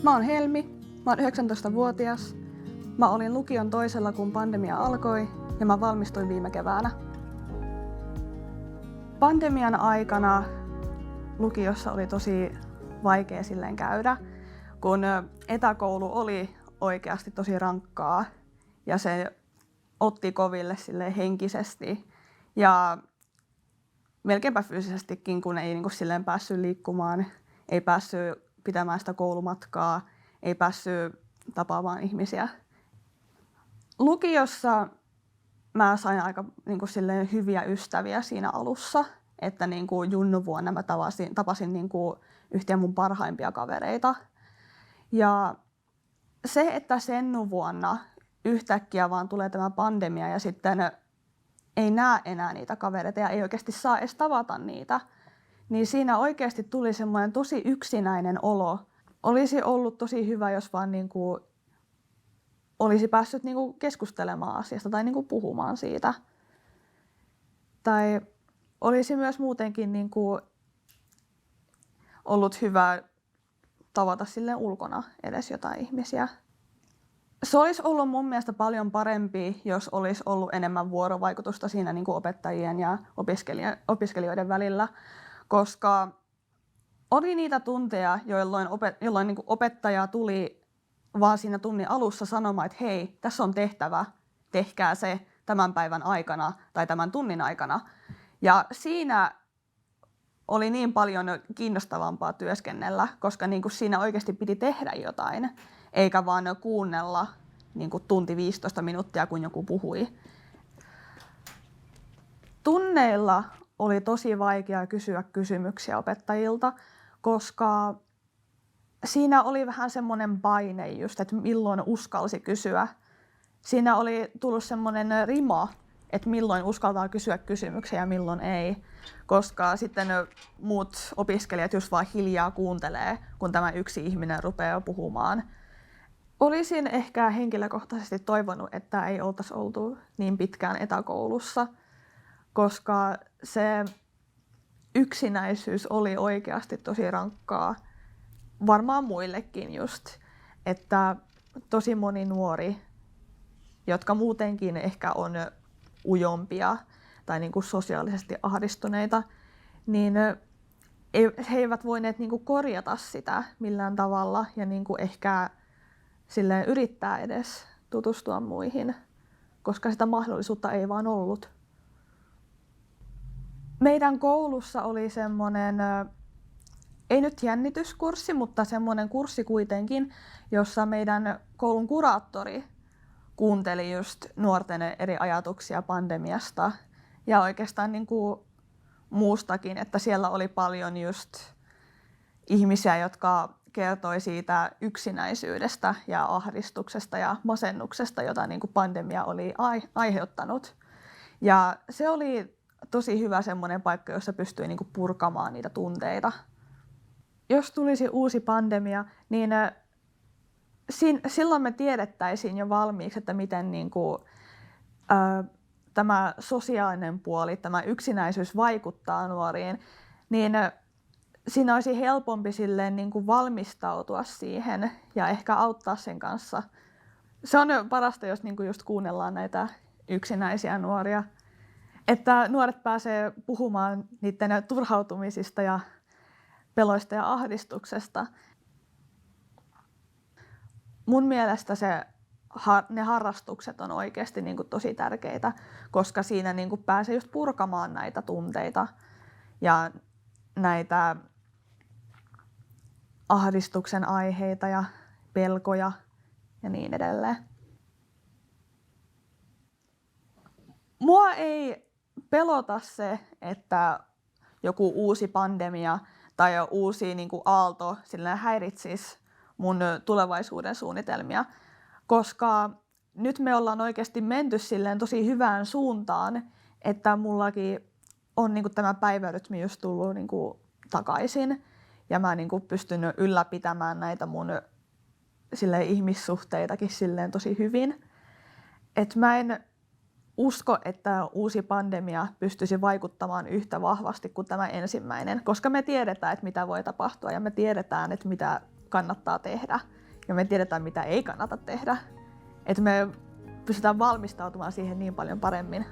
Mä oon Helmi, mä oon 19-vuotias. Mä olin lukion toisella, kun pandemia alkoi, ja mä valmistuin viime keväänä. Pandemian aikana lukiossa oli tosi vaikea silleen käydä, kun etäkoulu oli oikeasti tosi rankkaa ja se otti koville silleen henkisesti ja melkeinpä fyysisestikin, kun ei silleen päässyt liikkumaan, ei päässyt pitämään sitä koulumatkaa, ei päässyt tapaamaan ihmisiä. Lukiossa mä sain aika silleen hyviä ystäviä siinä alussa, että junnuvuonna mä tapasin yhtiä mun parhaimpia kavereita. Ja se, että sennuvuonna yhtäkkiä vaan tulee tämä pandemia ja sitten ei näe enää niitä kavereita ja ei oikeasti saa edes tavata niitä, niin siinä oikeasti tuli semmoinen tosi yksinäinen olo. Olisi ollut tosi hyvä, jos vaan olisi päässyt keskustelemaan asiasta tai puhumaan siitä. Tai olisi myös muutenkin ollut hyvä tavata silleen ulkona edes jotain ihmisiä. Se olisi ollut mun mielestä paljon parempi, jos olisi ollut enemmän vuorovaikutusta siinä opettajien ja opiskelijoiden välillä, koska oli niitä tunteja, jolloin opettaja tuli vaan siinä tunnin alussa sanomaan, että hei, tässä on tehtävä, tehkää se tämän päivän aikana tai tämän tunnin aikana. Ja siinä oli niin paljon kiinnostavampaa työskennellä, koska siinä oikeasti piti tehdä jotain, eikä vaan kuunnella tunti 15 minuuttia, kun joku puhui. Tunneilla oli tosi vaikea kysyä kysymyksiä opettajilta, koska siinä oli vähän semmoinen paine just, että milloin uskalsi kysyä. Siinä oli tullut semmoinen rima, että milloin uskaltaa kysyä kysymyksiä ja milloin ei, koska sitten muut opiskelijat just vaan hiljaa kuuntelee, kun tämä yksi ihminen rupeaa puhumaan. Olisin ehkä henkilökohtaisesti toivonut, että ei oltaisi oltu niin pitkään etäkoulussa, koska se yksinäisyys oli oikeasti tosi rankkaa. Varmaan muillekin just, että tosi moni nuori, jotka muutenkin ehkä on ujompia tai sosiaalisesti ahdistuneita, niin he eivät voineet korjata sitä millään tavalla ja ehkä silleen yrittää edes tutustua muihin, koska sitä mahdollisuutta ei vaan ollut. Meidän koulussa oli semmoinen, ei nyt jännityskurssi, mutta semmoinen kurssi kuitenkin, jossa meidän koulun kuraattori kuunteli just nuorten eri ajatuksia pandemiasta ja oikeastaan muustakin, että siellä oli paljon just ihmisiä, jotka kertoi siitä yksinäisyydestä ja ahdistuksesta ja masennuksesta, jota pandemia oli aiheuttanut. Ja se oli tosi hyvä semmoinen paikka, jossa pystyi purkamaan niitä tunteita. Jos tulisi uusi pandemia, niin silloin me tiedettäisiin jo valmiiksi, että miten tämä sosiaalinen puoli, tämä yksinäisyys vaikuttaa nuoriin, niin siinä olisi helpompi silleen valmistautua siihen ja ehkä auttaa sen kanssa. Se on parasta, jos just kuunnellaan näitä yksinäisiä nuoria, että nuoret pääsee puhumaan niiden turhautumisista ja peloista ja ahdistuksesta. Mun mielestä ne harrastukset on oikeasti tosi tärkeitä, koska siinä pääsee just purkamaan näitä tunteita ja näitä ahdistuksen aiheita ja pelkoja ja niin edelleen. Mua ei pelota se, että joku uusi pandemia tai uusi aalto häiritsisi mun tulevaisuuden suunnitelmia, koska nyt me ollaan oikeasti menty silleen tosi hyvään suuntaan, että mullakin on tämä päivärytmi just tullut takaisin ja mä pystyn ylläpitämään näitä mun ihmissuhteitakin silleen tosi hyvin. Et mä en usko, että uusi pandemia pystyisi vaikuttamaan yhtä vahvasti kuin tämä ensimmäinen, koska me tiedetään, että mitä voi tapahtua ja me tiedetään, että mitä kannattaa tehdä ja me tiedetään, mitä ei kannata tehdä. Että me pystytään valmistautumaan siihen niin paljon paremmin.